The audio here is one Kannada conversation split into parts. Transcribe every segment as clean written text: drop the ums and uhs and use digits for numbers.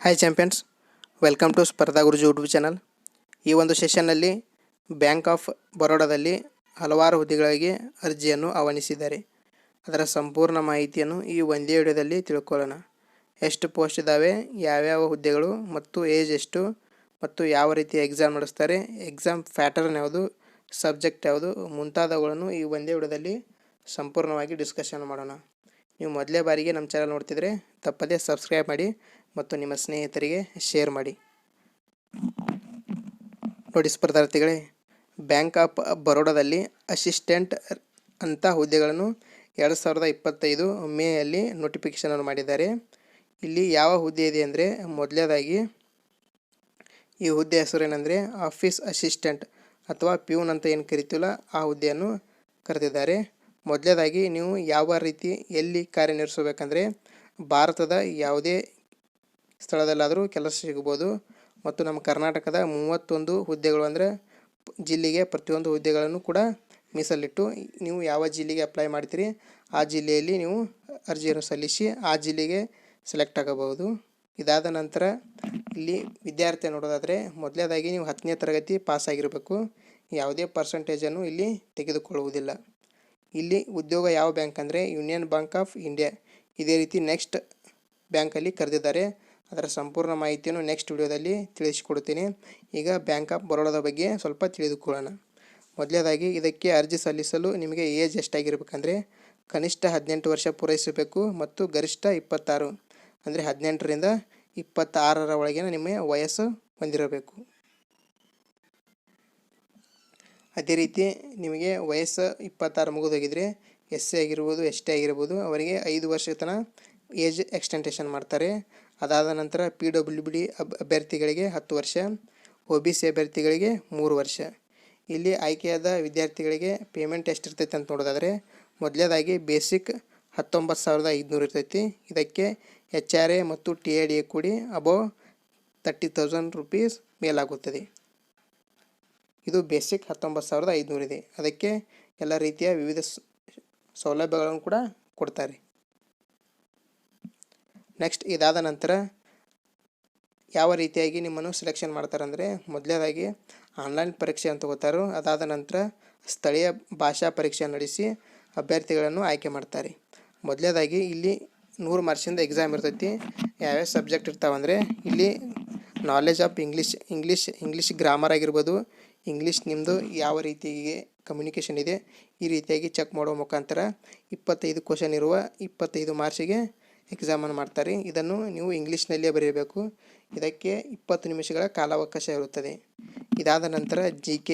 ಹಾಯ್ ಚಾಂಪಿಯನ್ಸ್, ವೆಲ್ಕಮ್ ಟು ಸ್ಪರ್ಧಾ ಗುರುಜಿ ಯೂಟ್ಯೂಬ್ ಚಾನಲ್. ಈ ಒಂದು ಸೆಷನ್ನಲ್ಲಿ ಬ್ಯಾಂಕ್ ಆಫ್ ಬರೋಡಾದಲ್ಲಿ ಹಲವಾರು ಹುದ್ದೆಗಳಿಗೆ ಅರ್ಜಿಯನ್ನು ಆಹ್ವಾನಿಸಿದ್ದಾರೆ. ಅದರ ಸಂಪೂರ್ಣ ಮಾಹಿತಿಯನ್ನು ಈ ಒಂದೇ ವಿಡಿಯೋದಲ್ಲಿ ತಿಳ್ಕೊಳ್ಳೋಣ. ಎಷ್ಟು ಪೋಸ್ಟ್ ಇದ್ದಾವೆ, ಯಾವ್ಯಾವ ಹುದ್ದೆಗಳು ಮತ್ತು ಏಜ್ ಎಷ್ಟು ಮತ್ತು ಯಾವ ರೀತಿ ಎಕ್ಸಾಮ್ ನಡೆಸ್ತಾರೆ, ಎಕ್ಸಾಮ್ ಪ್ಯಾಟರ್ನ್ ಯಾವುದು, ಸಬ್ಜೆಕ್ಟ್ ಯಾವುದು ಮುಂತಾದವುಗಳನ್ನು ಈ ಒಂದೇ ವಿಡಿಯೋದಲ್ಲಿ ಸಂಪೂರ್ಣವಾಗಿ ಡಿಸ್ಕಷನ್ ಮಾಡೋಣ. ನೀವು ಮೊದಲೇ ಬಾರಿಗೆ ನಮ್ಮ ಚಾನಲ್ ನೋಡ್ತಿದ್ರೆ ತಪ್ಪದೇ ಸಬ್ಸ್ಕ್ರೈಬ್ ಮಾಡಿ ಮತ್ತು ನಿಮ್ಮ ಸ್ನೇಹಿತರಿಗೆ ಶೇರ್ ಮಾಡಿ. ನೋಡಿ ಸ್ಪರ್ಧಾರ್ಥಿಗಳೇ, ಬ್ಯಾಂಕ್ ಆಫ್ ಬರೋಡಾದಲ್ಲಿ ಅಸಿಸ್ಟೆಂಟ್ ಅಂತ ಹುದ್ದೆಗಳನ್ನು 2025 ಮೇಯಲ್ಲಿ ನೋಟಿಫಿಕೇಷನನ್ನು ಮಾಡಿದ್ದಾರೆ. ಇಲ್ಲಿ ಯಾವ ಹುದ್ದೆ ಇದೆ ಅಂದರೆ, ಮೊದಲನೇದಾಗಿ ಈ ಹುದ್ದೆ ಹೆಸರು ಏನಂದರೆ ಆಫೀಸ್ ಅಸಿಸ್ಟೆಂಟ್ ಅಥವಾ ಪ್ಯೂನ್ ಅಂತ ಏನು ಕರಿತೀವಲ್ಲ ಆ ಹುದ್ದೆಯನ್ನು ಕರೆದಿದ್ದಾರೆ. ಮೊದಲನೇದಾಗಿ ನೀವು ಯಾವ ರೀತಿ ಎಲ್ಲಿ ಕಾರ್ಯನಿರ್ವಹಿಸಬೇಕಂದ್ರೆ, ಭಾರತದ ಯಾವುದೇ ಸ್ಥಳದಲ್ಲಾದರೂ ಕೆಲಸ ಸಿಗ್ಬೋದು ಮತ್ತು ನಮ್ಮ ಕರ್ನಾಟಕದ 31 ಹುದ್ದೆಗಳು ಅಂದರೆ ಜಿಲ್ಲೆಗೆ ಪ್ರತಿಯೊಂದು ಹುದ್ದೆಗಳನ್ನು ಕೂಡ ಮೀಸಲಿಟ್ಟು ನೀವು ಯಾವ ಜಿಲ್ಲೆಗೆ ಅಪ್ಲೈ ಮಾಡ್ತೀರಿ ಆ ಜಿಲ್ಲೆಯಲ್ಲಿ ನೀವು ಅರ್ಜಿಯನ್ನು ಸಲ್ಲಿಸಿ ಆ ಜಿಲ್ಲೆಗೆ ಸೆಲೆಕ್ಟ್ ಆಗಬಹುದು. ಇದಾದ ನಂತರ ಇಲ್ಲಿ ವಿದ್ಯಾರ್ಥಿ ನೋಡೋದಾದರೆ, ಮೊದಲನೇದಾಗಿ ನೀವು 10ನೇ ತರಗತಿ ಪಾಸಾಗಿರಬೇಕು. ಯಾವುದೇ ಪರ್ಸೆಂಟೇಜನ್ನು ಇಲ್ಲಿ ತೆಗೆದುಕೊಳ್ಳುವುದಿಲ್ಲ. ಇಲ್ಲಿ ಉದ್ಯೋಗ ಯಾವ ಬ್ಯಾಂಕ್ ಅಂದರೆ ಯೂನಿಯನ್ ಬ್ಯಾಂಕ್ ಆಫ್ ಇಂಡಿಯಾ. ಇದೇ ರೀತಿ ನೆಕ್ಸ್ಟ್ ಬ್ಯಾಂಕಲ್ಲಿ ಕರೆದಿದ್ದಾರೆ. ಅದರ ಸಂಪೂರ್ಣ ಮಾಹಿತಿಯನ್ನು ನೆಕ್ಸ್ಟ್ ವಿಡಿಯೋದಲ್ಲಿ ತಿಳಿಸಿಕೊಡ್ತೀನಿ. ಈಗ ಬ್ಯಾಂಕ್ ಆಫ್ ಬರೋಡಾದ ಬಗ್ಗೆ ಸ್ವಲ್ಪ ತಿಳಿದುಕೊಳ್ಳೋಣ. ಮೊದಲನೇದಾಗಿ ಇದಕ್ಕೆ ಅರ್ಜಿ ಸಲ್ಲಿಸಲು ನಿಮಗೆ ಏಜ್ ಎಷ್ಟಾಗಿರ್ಬೇಕಂದ್ರೆ ಕನಿಷ್ಠ 18 ವರ್ಷ ಪೂರೈಸಬೇಕು ಮತ್ತು ಗರಿಷ್ಠ 26 ಅಂದರೆ 18ರಿಂದ 26ರ ಒಳಗಿನ ನಿಮ್ಮ ವಯಸ್ಸು ಹೊಂದಿರಬೇಕು. ಅದೇ ರೀತಿ ನಿಮಗೆ ವಯಸ್ಸು 26 ಮುಗಿದೋಗಿದ್ರೆ SC ಆಗಿರ್ಬೋದು, ST ಆಗಿರ್ಬೋದು, ಅವರಿಗೆ 5 ವರ್ಷ ತನಕ ಏಜ್ ಎಕ್ಸ್ಟೆಂಟೇಷನ್ ಮಾಡ್ತಾರೆ. ಅದಾದ ನಂತರ PWD ಅಭ್ಯರ್ಥಿಗಳಿಗೆ 10 ವರ್ಷ, OBC ಅಭ್ಯರ್ಥಿಗಳಿಗೆ 3 ವರ್ಷ. ಇಲ್ಲಿ ಆಯ್ಕೆಯಾದ ವಿದ್ಯಾರ್ಥಿಗಳಿಗೆ ಪೇಮೆಂಟ್ ಎಷ್ಟಿರ್ತೈತೆ ಅಂತ ನೋಡೋದಾದರೆ, ಮೊದಲನೇದಾಗಿ ಬೇಸಿಕ್ 19,500 ಇರ್ತೈತಿ. ಇದಕ್ಕೆ HRA ಮತ್ತು TADA ಕೂಡಿ ಅಬೌವ್ 30,000 ರೂಪೀಸ್ ಮೇಲಾಗುತ್ತದೆ. ಇದು ಬೇಸಿಕ್ 19,500 ಇದೆ. ಅದಕ್ಕೆ ಎಲ್ಲ ರೀತಿಯ ವಿವಿಧ ಸೌಲಭ್ಯಗಳನ್ನು ಕೂಡ ಕೊಡ್ತಾರೆ. ನೆಕ್ಸ್ಟ್ ಇದಾದ ನಂತರ ಯಾವ ರೀತಿಯಾಗಿ ನಿಮ್ಮನ್ನು ಸೆಲೆಕ್ಷನ್ ಮಾಡ್ತಾರೆ ಅಂದರೆ, ಮೊದಲನೇದಾಗಿ ಆನ್ಲೈನ್ ಪರೀಕ್ಷೆ ಅಂತ ತಗೋತಾರೋ. ಅದಾದ ನಂತರ ಸ್ಥಳೀಯ ಭಾಷಾ ಪರೀಕ್ಷೆ ನಡೆಸಿ ಅಭ್ಯರ್ಥಿಗಳನ್ನು ಆಯ್ಕೆ ಮಾಡ್ತಾರೆ. ಮೊದಲನೇದಾಗಿ ಇಲ್ಲಿ 100 ಮಾರ್ಕ್ಸಿಂದ ಎಕ್ಸಾಮ್ ಇರ್ತೈತಿ. ಯಾವ್ಯಾವ ಸಬ್ಜೆಕ್ಟ್ ಇರ್ತಾವಂದರೆ, ಇಲ್ಲಿ ನಾಲೆಜ್ ಆಫ್ ಇಂಗ್ಲೀಷ್ ಗ್ರಾಮರ್ ಆಗಿರ್ಬೋದು, ಇಂಗ್ಲೀಷ್ ನಿಮ್ಮದು ಯಾವ ರೀತಿಗೆ ಕಮ್ಯುನಿಕೇಷನ್ ಇದೆ ಈ ರೀತಿಯಾಗಿ ಚೆಕ್ ಮಾಡೋ ಮುಖಾಂತರ 25 ಕ್ವಶನ್ ಇರುವ 25 ಮಾರ್ಕ್ಸಿಗೆ ಎಕ್ಸಾಮನ್ನು ಮಾಡ್ತಾರೆ. ಇದನ್ನು ನೀವು ಇಂಗ್ಲೀಷ್ನಲ್ಲೇ ಬರೆಯಬೇಕು. ಇದಕ್ಕೆ 20 ನಿಮಿಷಗಳ ಕಾಲಾವಕಾಶ ಇರುತ್ತದೆ. ಇದಾದ ನಂತರ GK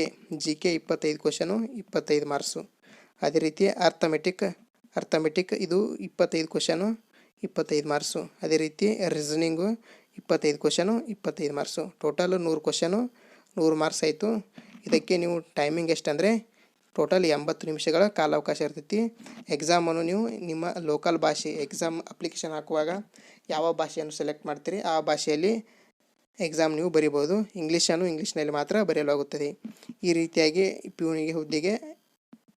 25 ಕ್ವಶನು 25 ಮಾರ್ಕ್ಸು. ಅದೇ ರೀತಿ ಅರ್ಥಮೆಟಿಕ್ ಇದು 25 ಕ್ವಶನು 25 ಮಾರ್ಕ್ಸು. ಅದೇ ರೀತಿ reasoning 25 question 25 marks. Total 100 question 100 marks ಆಯಿತು. ಇದಕ್ಕೆ ನೀವು ಟೈಮಿಂಗ್ ಎಷ್ಟಂದರೆ ಟೋಟಲ್ 80 ನಿಮಿಷಗಳ ಕಾಲಾವಕಾಶ ಇರ್ತೈತಿ. ಎಕ್ಸಾಮನ್ನು ನೀವು ನಿಮ್ಮ ಲೋಕಲ್ ಭಾಷೆ ಎಕ್ಸಾಮ್ ಅಪ್ಲಿಕೇಶನ್ ಹಾಕುವಾಗ ಯಾವ ಭಾಷೆಯನ್ನು ಸೆಲೆಕ್ಟ್ ಮಾಡ್ತೀರಿ ಆ ಭಾಷೆಯಲ್ಲಿ ಎಕ್ಸಾಮ್ ನೀವು ಬರಿಬೋದು. ಇಂಗ್ಲೀಷ್ನಲ್ಲಿ ಮಾತ್ರ ಬರೆಯಲಾಗುತ್ತದೆ. ಈ ರೀತಿಯಾಗಿ ಪ್ಯೂನಿಗೆ ಹುದ್ದೆಗೆ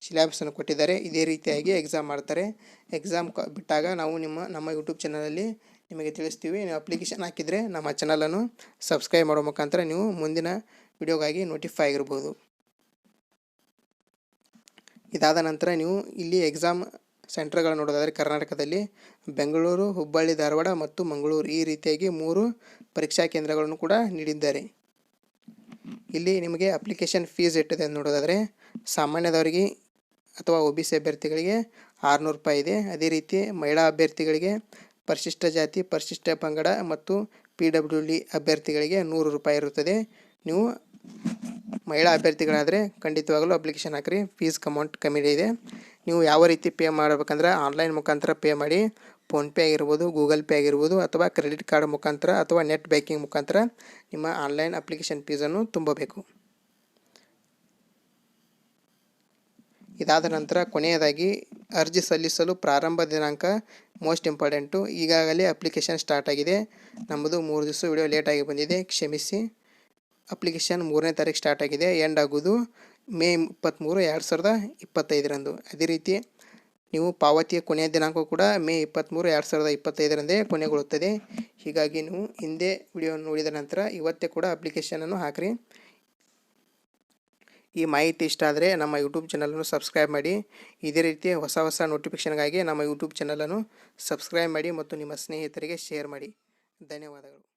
ಸಿಲೆಬಸನ್ನು ಕೊಟ್ಟಿದ್ದಾರೆ. ಇದೇ ರೀತಿಯಾಗಿ ಎಕ್ಸಾಮ್ ಮಾಡ್ತಾರೆ. ಎಕ್ಸಾಮ್ ಬಿಟ್ಟಾಗ ನಾವು ನಮ್ಮ ಯೂಟ್ಯೂಬ್ ಚಾನಲಲ್ಲಿ ನಿಮಗೆ ತಿಳಿಸ್ತೀವಿ. ನೀವು ಅಪ್ಲಿಕೇಶನ್ ಹಾಕಿದರೆ ನಮ್ಮ ಚಾನಲನ್ನು ಸಬ್ಸ್ಕ್ರೈಬ್ ಮಾಡೋ ಮುಖಾಂತರ ನೀವು ಮುಂದಿನ ವಿಡಿಯೋಗಾಗಿ ನೋಟಿಫೈ ಆಗಿರ್ಬೋದು. ಇದಾದ ನಂತರ ನೀವು ಇಲ್ಲಿ ಎಕ್ಸಾಮ್ ಸೆಂಟರ್ಗಳು ನೋಡೋದಾದರೆ ಕರ್ನಾಟಕದಲ್ಲಿ ಬೆಂಗಳೂರು, ಹುಬ್ಬಳ್ಳಿ, ಧಾರವಾಡ ಮತ್ತು ಮಂಗಳೂರು ಈ ರೀತಿಯಾಗಿ 3 ಪರೀಕ್ಷಾ ಕೇಂದ್ರಗಳನ್ನು ಕೂಡ ನೀಡಿದ್ದಾರೆ. ಇಲ್ಲಿ ನಿಮಗೆ ಅಪ್ಲಿಕೇಶನ್ ಫೀಸ್ ಎಷ್ಟಿದೆ ಅಂತ ನೋಡೋದಾದರೆ, ಸಾಮಾನ್ಯದವರಿಗೆ ಅಥವಾ OBC ಅಭ್ಯರ್ಥಿಗಳಿಗೆ 600 ರೂಪಾಯಿ ಇದೆ. ಅದೇ ರೀತಿ ಮಹಿಳಾ ಅಭ್ಯರ್ಥಿಗಳಿಗೆ, ಪರಿಶಿಷ್ಟ ಜಾತಿ, ಪರಿಶಿಷ್ಟ ಪಂಗಡ ಮತ್ತು PWD ಅಭ್ಯರ್ಥಿಗಳಿಗೆ 100 ರೂಪಾಯಿ ಇರುತ್ತದೆ. ನೀವು ಮಹಿಳಾ ಅಭ್ಯರ್ಥಿಗಳಾದರೆ ಖಂಡಿತವಾಗಲೂ ಅಪ್ಲಿಕೇಶನ್ ಹಾಕಿರಿ. ಫೀಸ್ ಅಮೌಂಟ್ ಕಮ್ಮಿ ಇದೆ. ನೀವು ಯಾವ ರೀತಿ ಪೇ ಮಾಡಬೇಕಂದ್ರೆ ಆನ್ಲೈನ್ ಮುಖಾಂತರ ಪೇ ಮಾಡಿ. ಫೋನ್ಪೇ ಆಗಿರ್ಬೋದು, ಗೂಗಲ್ ಪೇ ಆಗಿರ್ಬೋದು ಅಥವಾ ಕ್ರೆಡಿಟ್ ಕಾರ್ಡ್ ಮುಖಾಂತರ ಅಥವಾ ನೆಟ್ ಬ್ಯಾಂಕಿಂಗ್ ಮುಖಾಂತರ ನಿಮ್ಮ ಆನ್ಲೈನ್ ಅಪ್ಲಿಕೇಶನ್ ಫೀಸನ್ನು ತುಂಬಬೇಕು. ಇದಾದ ನಂತರ ಕೊನೆಯದಾಗಿ ಅರ್ಜಿ ಸಲ್ಲಿಸಲು ಪ್ರಾರಂಭ ದಿನಾಂಕ ಮೋಸ್ಟ್ ಇಂಪಾರ್ಟೆಂಟು. ಈಗಾಗಲೇ ಅಪ್ಲಿಕೇಶನ್ ಸ್ಟಾರ್ಟ್ ಆಗಿದೆ. ನಮ್ಮದು 3 ದಿವಸ ವಿಡಿಯೋ ಲೇಟಾಗಿ ಬಂದಿದೆ, ಕ್ಷಮಿಸಿ. ಅಪ್ಲಿಕೇಶನ್ 3ನೇ ತಾರೀಕು ಸ್ಟಾರ್ಟ್ ಆಗಿದೆ. ಎಂಡ್ ಆಗೋದು ಮೇ 23, 2025ರಂದು. ಅದೇ ರೀತಿ ನೀವು ಪಾವತಿಯ ಕೊನೆಯ ದಿನಾಂಕ ಕೂಡ ಮೇ 23, 2025 ಕೊನೆಗೊಳ್ಳುತ್ತದೆ. ಹೀಗಾಗಿ ನೀವು ಹಿಂದೆ ವಿಡಿಯೋ ನೋಡಿದ ನಂತರ ಇವತ್ತೇ ಕೂಡ ಅಪ್ಲಿಕೇಶನನ್ನು ಹಾಕಿರಿ. ಈ ಮಾಹಿತಿ ಇಷ್ಟ ಆದರೆ ನಮ್ಮ ಯೂಟ್ಯೂಬ್ ಚಾನಲನ್ನು ಸಬ್ಸ್ಕ್ರೈಬ್ ಮಾಡಿ. ಇದೇ ರೀತಿ ಹೊಸ ನೋಟಿಫಿಕೇಷನ್ಗಾಗಿ ನಮ್ಮ ಯೂಟ್ಯೂಬ್ ಚಾನಲನ್ನು ಸಬ್ಸ್ಕ್ರೈಬ್ ಮಾಡಿ ಮತ್ತು ನಿಮ್ಮ ಸ್ನೇಹಿತರಿಗೆ ಶೇರ್ ಮಾಡಿ. ಧನ್ಯವಾದಗಳು.